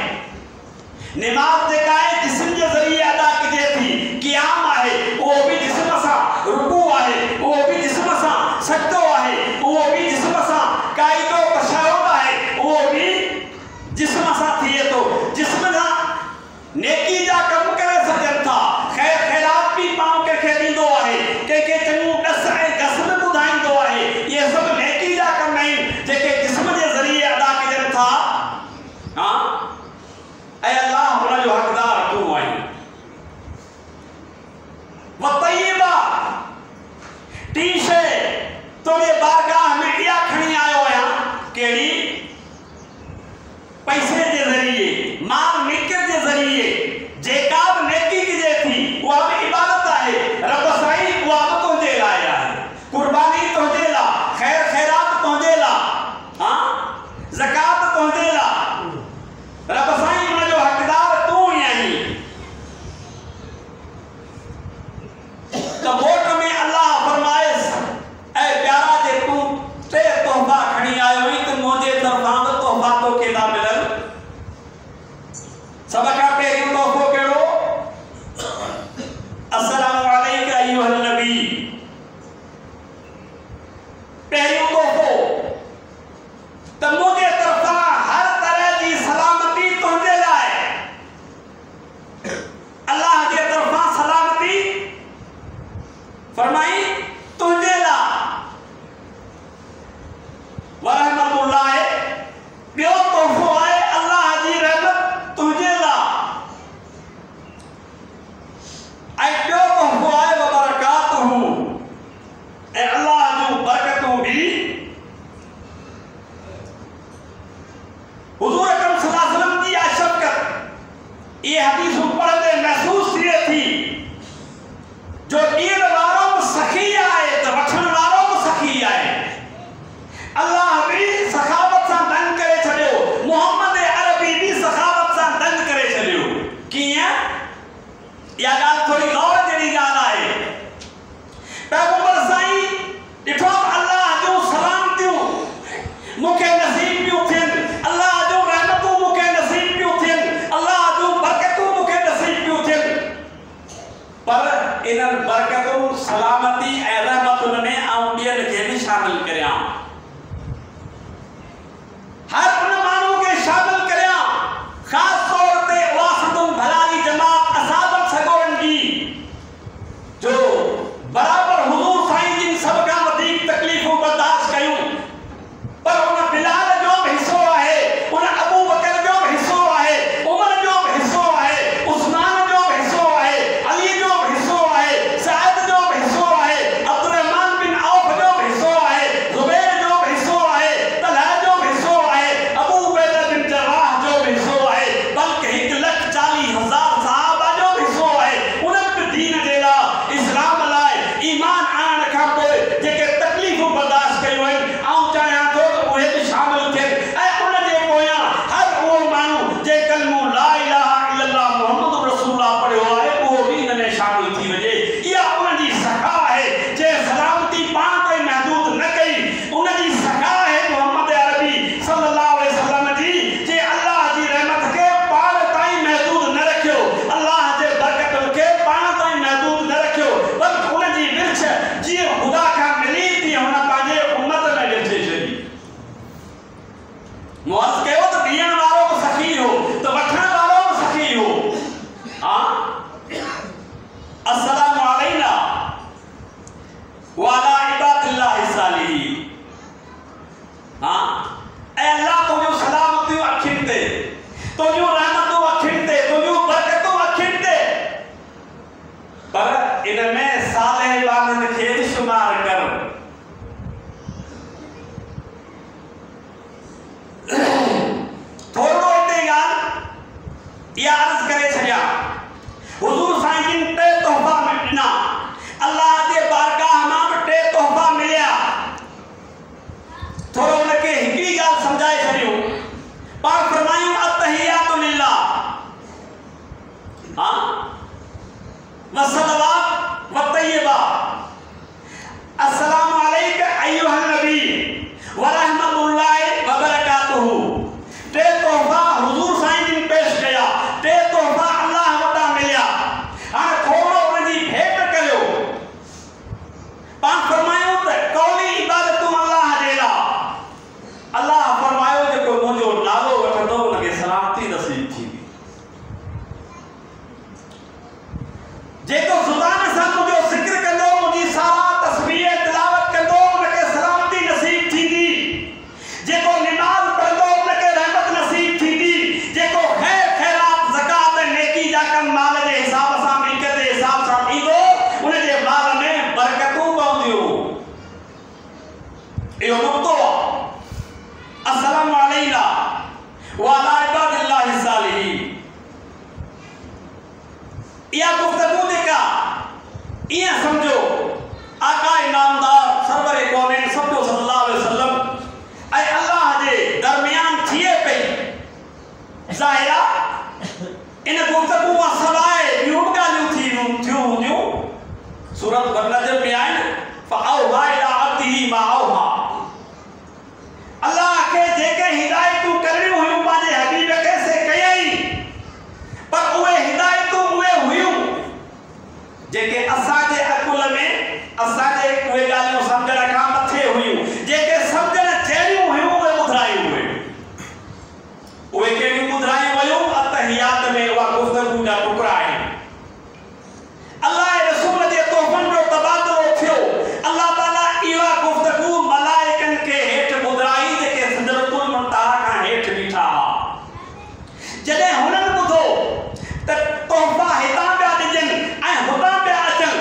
निमाज़ जेका आहे जिस्म जे ज़रिए अदा कजे थी। क़ियाम आहे, उहो बि जिस्म सां। रुकू आहे, उहो बि जिस्म सां। सजदो आहे, उहो बि जिस्म सां। काइदो तशहुद आहे, उहो बि जिस्म सां थिए थो। जिस्म सां नेकी जा कम करे सघनि था। ख़ैर ख़ैरात बि पाण कंहिंखे ॾींदो आहे, कंहिंखे चङो ॾस ऐं घस बि ॿुधाईंदो आहे। इहे सभु नेकी जा कम आहिनि जेके जिस्म जे ज़रिए अदा कजनि था। हाँ, ऐं अल्लाह हुन जो हक़दार तूं आहीं। वत्तय्यबा, टी शइ तुंहिंजे बारगाह में इहा खणी आयो आहियां। कहिड़ी? पैसे जे ज़रिए, माल मिल्कियत जे ज़रिए जेका बि नेकी कजे थी, उहा बि इबादत आहे। रब साईं उहा बि तुंहिंजे लाइ आहे। कुर्बानी तुंहिंजे शामिल करियां, हर उन माण्हू खे शामिल करियां, ख़ास तौर ते वासितुम भलाई जमात असाबत सगोरनि जी जो बराबर हुजूर साईं जिन सब खां वधीक तकलीफ़ूं बर्दाश्त कयूं, पर उन बिलाल जो बि हिस्सो आहे, उन अबू बकर जो बि हिस्सो आहे, उमर जो बि हिस्सो आहे, उस्मान जो बि हिस्सो आहे, अली जो बि हिस्सो आहे, सअद जो बि हिस्सो आहे, अब्दुर्रहमान बिन औफ जो बि हिस्सो आहे, ज़ुबैर जो बि हिस्सो आहे, तलहा जो बि हिस्सो आहे, अबू उबैदा बिन जर्राह जो बि हिस्सो आहे, बल्कि 1,40,000 सहाबा जो बि हिस्सो आहे। उन्हनि बि दीन जे लाइ, इस्लाम लाइ, ईमान आणण खां पोइ जेके तकलीफ़ूं बर्दाश्त कयूं आहिनि, आऊं चाहियां थो त उहे बि शामिल थियनि ऐं उन जे पोयां हर उहो माण्हू जे कलमो ला इलाहा इल्लल्लाह मुहम्मद रसूलुल्लाह पढ़ियो आहे उहो बि इन में शामिल थी वञे। इहा उन जी सखा आहे जे सलामती पाण ताईं महदूद न कई, उन जी सखा आहे मुहम्मद अरबी सल्लल्लाहु अलैहि वसल्लम जी जे अल्लाह जी रहमत खे पाण ताईं महदूद न रखियो, अल्लाह जे बरकतुनि खे पाण ताईं महदूद न रखियो, बल्कि उन जी विर्छ जीअं ख़ुदा खां मिली थी हुन पंहिंजे उम्मत में विर्छे छॾी। मुअज़ कयो त ॾियण वारो बि सखी हो त वठण वारो बि सखी हो। अस्सलामु अलैना व अला इबादिल्लाहि सालिहीन। ऐं अल्लाह तुंहिंजूं सलामतियूं अखियुनि ते, तुंहिंजूं रहमतूं अखियुनि ते, तुंहिंजूं बरकतूं अखियुनि ते, पर इन में सालेह बाननि खे बि शुमार कर। थोरो हिते ॻाल्हि इहा अर्ज़ करे छॾियां, हुज़ूर साईं जिन टे तोहफ़ा ॾिना, अल्लाह जे बारगाह मां बि टे तोहफ़ा मिलिया। थोरो हुनखे हिकिड़ी ॻाल्हि सम्झाए छॾियूं। पाण फरमायूं अत्तहियातु लिल्लाह व सलवात व तय्यबा, अस्सलामु अलैका अय्युहन नबी व रहमतुल्लाहि व बरकातुहू। टे तोहफ़ा हुज़ूर साईं जिन पेश कया, टे तोहफ़ा अल्लाह वटां मिलिया। हाणे थोरो उन जी भेट करियो। पाण फरमायूं त कौली इबादतूं अल्लाह जे लाइ, अल्लाह फरमायो जेको मुंहिंजो नालो वठंदो उनखे सलामती नसीब थींदी, जेको ज़ुबान सां मुंहिंजो ज़िक्र कंदो, मुंहिंजी सारा तस्बीह तिलावत कंदो उनखे सलामती नसीब थींदी, जेको निमाज़ पढ़ंदो उनखे रहमत नसीब थींदी, जेको ख़ैर ख़ैरात ज़कात नेकी जा कम माल जे हिसाब सां मिल्कियत जे हिसाब सां ॾींदो उन जे माल में बरकतूं पवंदियूं। इहो नुक़्तो आहे। अस्सलामु अलैना व अला इबादिल्लाहि सालिहीन। इहा गुफ्तगू जेका ईअं सम्झो आका इनामदार सरवर कौनैन सल्लल्लाहु अलैहि वसल्लम ऐं अल्लाह जे दरमियान थिए पई। ज़ाहिरा इन गुफ्तगू मां सवाइ ॿियूं ॻाल्हियूं थियूं हूंदियूं। सूरत बरनजम में आहिनि फ़अौहा इला अब्दिही मा औहा। अल्लाह खे जेके हिदायतूं करणियूं हुयूं पंहिंजे हबीब खे से कयई, पर उहे हिदायतूं उहे हुयूं जेके असांजे अकुल में असांजे उहे ॻाल्हियूं सम्झण खां मथे हुयूं, जेके सम्झण जहिड़ियूं हुयूं उहे ॿुधायूं उहे कहिड़ियूं ॿुधायूं वयूं। अत्तहियात में उहा गुफ्तगू जा टुकड़ा आहिनि। अल्लाह रसूल जे तोहफ़नि जो तबादलो थियो। अल्लाह ताला इहा गुफ्तगू मलाइकनि खे हेठि ॿुधाई जेके सिदरतुल मुंतहा खां हेठि बीठा हुआ। जॾहिं हुननि ॿुधो त तोहफ़ा हितां पिया ॾिजनि ऐं हुतां पिया अचनि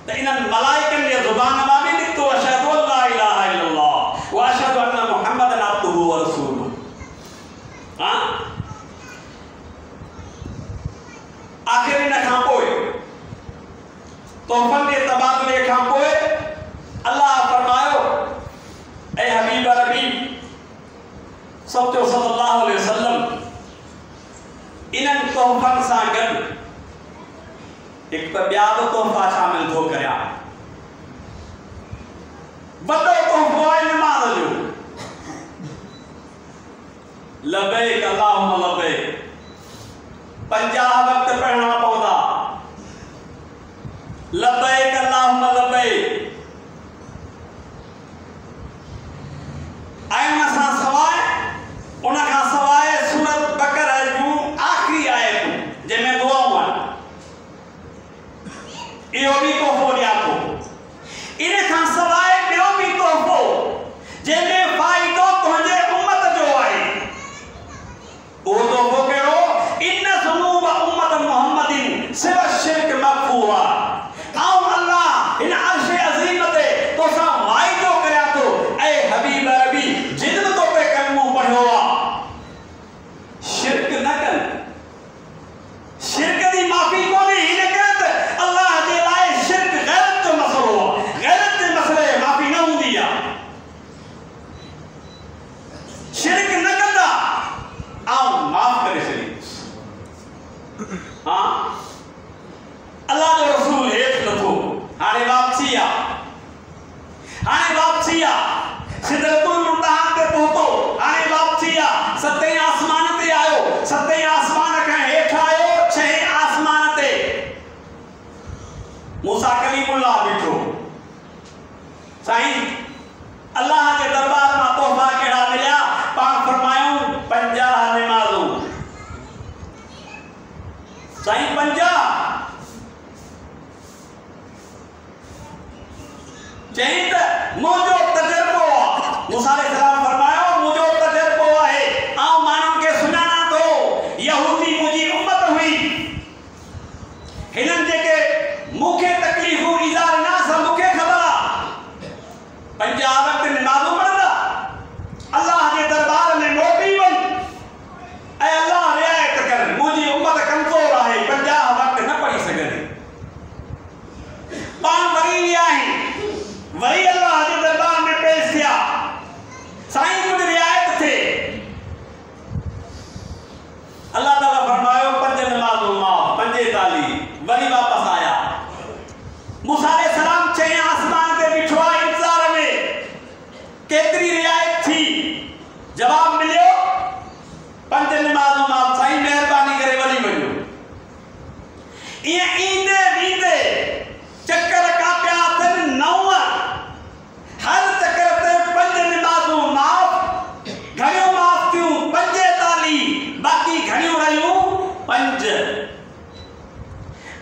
त इन्हनि मलाइकनि जे ज़ुबान मां बि निकितो अशहदु अल्ला इलाहा इल्लल्लाह व अशहदु अन्न मुहम्मदन अब्दुहु व रसूलुहु। आख़िर इन खां पोइ तोहफ़नि जे तबादले खां पोइ अल्लाह फरमायो, ऐं हबीब अरबी सल्लल्लाहु अलैहि वसल्लम इन्हनि तोहफ़नि सां गॾु हिकु त ॿिया बि तोहफ़ा शामिल थो करियां। वॾो तोहफ़ो आहे निमाज़ जो। लबैक अल्लाहुम्मा लबैक 50 वक्त पढ़ना पवंदा। लबैक अल्लाहुम्मा लबैक हाणे वापसी आ, सिदरतुल मुंतहा ते पहुतो, हाणे वापसी आ, सतें आसमान ते आयो, सतें आसमान खां हेठ आयो, छहें आसमान ते मूसा कलीमुल्लाह बीठो। साईं अल्लाह के दरबार में तोहफा केड़ा मिलिया? पाक फरमायूं 50 नमाजूं। साईं 50 चई त मुझो तजर्बो आ। मूसा अलैहिस्सलाम फरमायो मुझो तजर्बो है, आऊं मानन के सुञाणा थो, यहूदी मुंहिंजी उम्मत हुई, हिनन जेके मूंखे तकलीफ़ूं इज़ार ना सा मूंखे ख़बर आ। 50 वक्त नमाज़ूं पढ़ंदा, अल्लाह जे दरबार में मोटी वञ ऐं अल्लाह रिआयत कर, मुंहिंजी उम्मत कमज़ोर आहे, 50 वक्त न पढ़ी सघंदी। पाण वरी विया आहिनि, वरी अल्लाह जे दरबार में पेश थिया, साईं कुछ रिआयत थे, अल्लाह ताला फरमायो 5 नमाज़ूं माफ़, 45 वरी वापस आया। मूसा अलैहिस्सलाम 6 आसमान ते बिठो आहे इंतज़ार में, केतरी रिआयत थी, जवाब मिलियो 5 नमाज़ूं माफ़, साईं महिरबानी करे वरी वञो। ईअं ईंदे वींदे चक्कर का पिया अथनि 9, हर चक्कर ते 5 नमाज़ूं माफ़, घणियूं माफ़ थियूं 45, बाक़ी घणियूं रहियूं 5।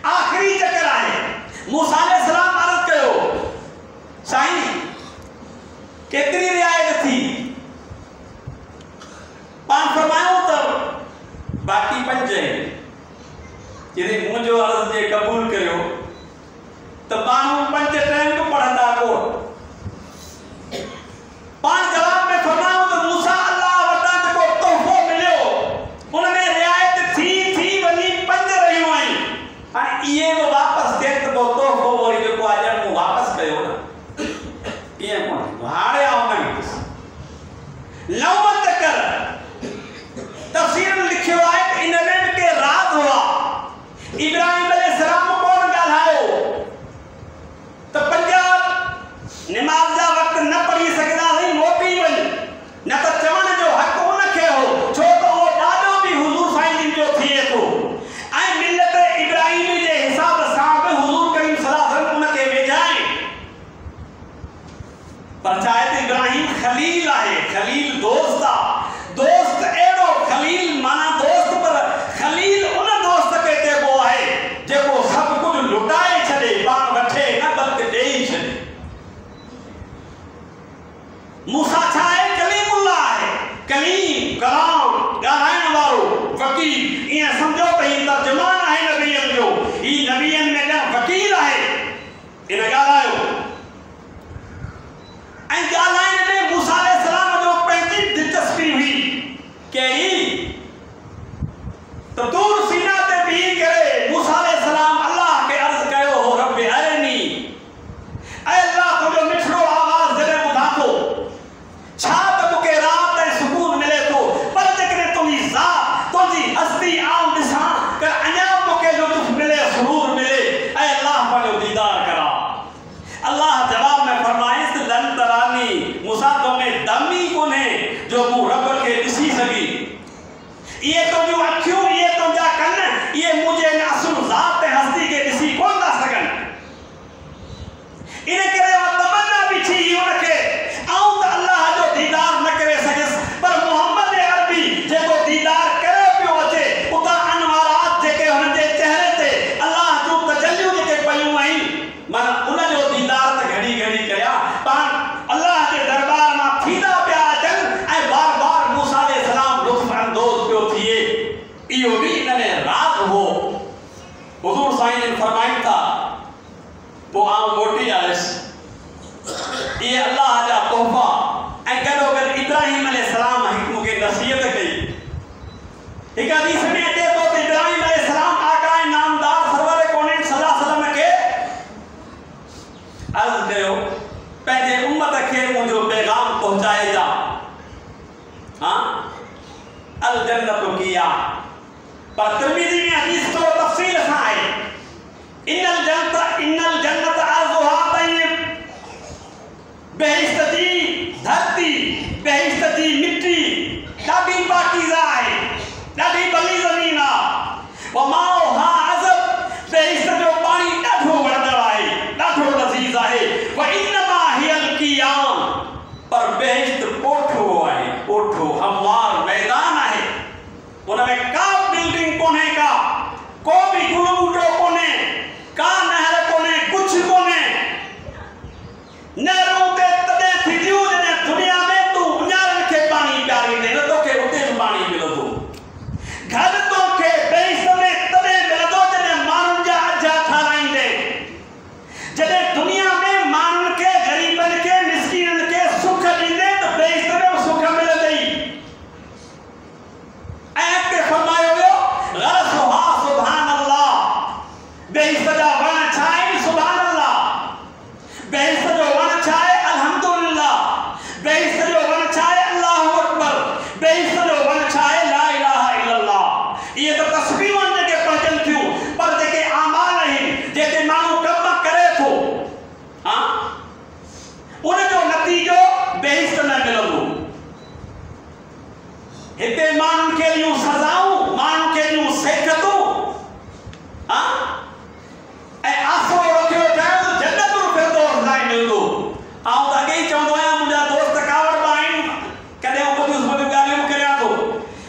आखिरी चक्कर आहे। मूसा अलैहिस्सलाम अर्ज़ कयो साईं केतरी रिआयत थी? पाण फरमायूं त बाक़ी 5 आहिनि। जॾहिं मुंहिंजो अर्ज़ जे क़बूल करियो त माण्हू 5 टाइम बि पढ़ंदा कोन। पाण जवाब में फरमायूं त मूसा अल्लाह वटां जेको तोहफ़ो मिलियो उन में रिआयत थी वञी 5 रहियूं आहिनि। हाणे इहे बि वापसि थियनि त पोइ तोहफ़ो वरी जेको आहे ॼण मूं वापसि कयो न, ईअं कोन हाणे आऊं न। 9 चक्कर तफ़सीर में लिखियो आहे त इन में के रात हुआ। इब्राहिम अलैहिस्सलाम कोन ॻाल्हायो त 50 नमाज़ जा वक्त न पढ़ी सघंदासीं, मोटी वञ, न त चवण जो हक़ उनखे हो, छो त उहो ॾाढो बि हुज़ूर साईं जो थिए थो ऐं मिलत इब्राहिमी जे हिसाब सां बि हुज़ूर करीम सल्लल्लाहु अलैहि वसल्लम उनखे वेझाए। पर छा आहे त इब्राहिम खलील आहे, खलील दोस्त आहे, दोस्त अहिड़ो खलील माना दोस्त, पर खलील उन दोस्त खे चइबो आहे जेको सभु कुझु लुटाए छॾे, पाण वठे न बल्कि ॾेई छॾे। मूसा छा आहे? कलीमुल्लाह आहे, कलीम कलाम ॻाल्हाइण वारो वकील। ईअं सम्झो त ही तर्जुमान आहे नबियनि जो, ही नबियनि में ॼण वकील आहे। इन ॻाल्हायो ऐं ॻाल्हाइण में मूसा अलैहिस्सलाम जो पंहिंजी दिलचस्पी हुई। कहिड़ी? त दूर सीना ते बीह करे मूसा अलैहिस्सलाम अल्लाह खे अर्ज़ कयो हो, रब अरनी, ऐ अल्लाह तुंहिंजो मिठड़ो आवाज़ जॾहिं ॿुधां थो छा त मूंखे राहत ऐं सुकून मिले थो, पर जेकॾहिं तुंहिंजी ज़ात तुंहिंजी हस्ती आऊं ॾिसां त अञा मूंखे लुत्फ़ मिले, सुरूर मिले, ऐं अल्लाह पंहिंजो दीदार करा। अल्लाह जवाब में फरमाइसि लन तरानी, मूसा तो में दमी कोन्हे जो मूं रब खे ॾिसी सघी। इहे तुंहिंजूं अखियूं, इहे तुंहिंजा कन, इहे मुंहिंजे असुल ज़ात ऐं हस्ती खे ॾिसी कोन था सघनि। इन करे मां तमन्ना बि थी उनखे आऊं त अल्लाह जो दीदार न करे सघियसि, पर मोहम्मद अरबी जेको दीदार करे पियो अचे, उतां अनवारात जेके हुन जे चेहरे ते अल्लाह जूं तजल्लियूं जेके पयूं आहिनि, माना उनजो दीदार त घड़ी घड़ी कया। पाण अल्लाह जे दरबार मां थींदा पिया अचनि ऐं बार बार मूसा अलैहिस्सलाम लुत्फ़ अंदोज़ पियो थिए। इहो बि इन में रात हो। हुज़ूर साईं जन फरमाइनि था पोइ आऊं मोटी आयुसि। इहे अल्लाह जा तोहफ़ा ऐं गॾोगॾु इब्राहिम अलैहिस्सलाम मूंखे नसीहत कई। हिकु हदीस में अचे थो त इब्राहिम अलैहिस्सलाम आका ऐं नामदार सरवर कोनेन सल्लल्लाहु अलैहि वसल्लम खे अर्ज़ कयो पंहिंजे उम्मत खे मुंहिंजो पैगाम पहुचाइजा। हाँ अल जन्नत किया, पर तिर्मिज़ी में हदीस थोरो तफ़सील सां आहे। इन्नल जन्नत अर्ज़ुहा तय्यब बेहिश्त जी धरती, बेहिश्त जी मिट्टी ॾाढी पाकीज़ा आहे, ॾाढी भली ज़मीन आहे। वमाओ हा अज़ब, बेहिश्त जो पाणी ॾाढो वणंदड़ आहे, ॾाढो लज़ीज़ आहे। व इन्नमा हियल क़ियाम, पर बेहिश्त पोठो आहे, पोठो हमवार मैदान आहे। उनमें का बिल्डिंग कोन्हे, को भी गुल ॿूटो कोन्हे, का नहर कोन्हे, कुछ कोन्हे। नहरूं ते तॾहिं थींदियूं जॾहिं दुनिया में तूं उञारनि खे पाणी पियारींदे, न तोखे उते बि पाणी मिलंदो। घर तोखे बेहिश्त में तॾहिं मिलंदो जॾहिं माण्हुनि जा अझा ठाराईंदे, जॾहिं दुनिया में माण्हुनि खे, ग़रीबनि खे, मिस्कीननि खे सुख ॾींदे त बेहिश्त में बि सुख मिलंदई। ऐं अॻिते फरमायो वियो ग़रज़ुहा सुभान अल्लाह, बेहिश्त जा वण छा आहिनि? सुभान अल्लाह। बेहिश्त जो वण छा आहे? अल्हम्दुलिल्लाह। बेहिश्त जो वण छा आहे? अल्लाहु अकबर। बेहिश्त जो वण छा आहे? ला इलाहा इल्लल्लाह। इहे त तस्बीहूं आहिनि जेके पढ़जनि थियूं, पर जेके आमाल आहिनि, जेके माण्हू कम करे थो, उनजो नतीजो बेहिश्त न मिलंदो। हिते माण्हुनि खे ॾियूं सज़ाऊं, माण्हुनि खे ॾियूं सिहतूं, ऐं आसरो रखियो चयो त जन्नतुल फिरदौस लाइ मिलंदो। आउं त अॻे ई चवंदो आहियां, मुंहिंजा दोस्त कावड़ बि आहिनि, कॾहिं ॿुधियूं ॻाल्हियूं बि करियां थो।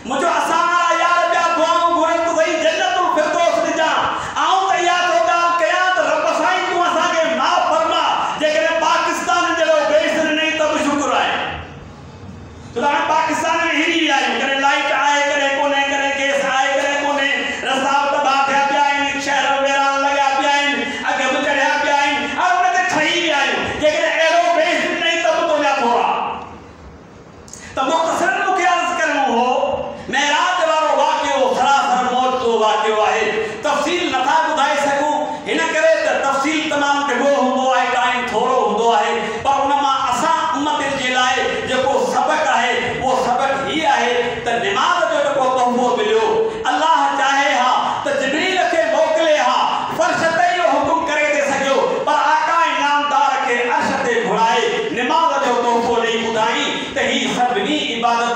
मुंहिंजो असां वारा यार ॿिया दुआऊं घुरनि त सही जन्नतुल फिरदौस ॾिजां। आउं त इहा थो ॻाल्हि कयां त रब साईं तूं असांखे माफ़ फरमा, जेकॾहिं पाकिस्तान जहिड़ो बेहिश्त ॾिनई त बि शुक्र आहे। छो त हाणे पाकिस्तान में हिरी विया आहियूं, कॾहिं लाइट आहे, कॾहिं कोन्हे, कॾहिं गैस आहे, कॾहिं कोन्हे, रस्ता तबाह थिया पिया आहिनि, शहर वेरान लॻा पिया आहिनि, अघ बि चढ़िया पिया आहिनि, ऐं उन ते ठही विया आहियूं। जेकॾहिं अहिड़ो बेहिश्त ॾिनई त बि तुंहिंजा थोरा। त मुख़्तसर मूंखे अर्ज़ु करिणो हो, मेराज वारो वाक़ियो सरासर मौत जो वाक़ियो आहे। तफ़सील नथा ॿुधाए सघूं, हिन करे त तफ़सील तमामु ॾिघो हूंदो आहे, टाइम थोरो हूंदो आहे, पर उन मां असां उम्मत जे लाइ जेको सबक़ आहे उहो सबक़ ही आहे त निमाज़ जो जेको तोहफ़ो मिलियो, अल्लाह चाहे हा त जिब्रील खे मोकिले हा, फ़र्श ते इहो हुकुम करे थो सघियो, पर आका इनामदार खे अर्श ते घुराए निमाज़ जो तोहफ़ो ॾेई ॿुधाई त ही सभिनी इबादत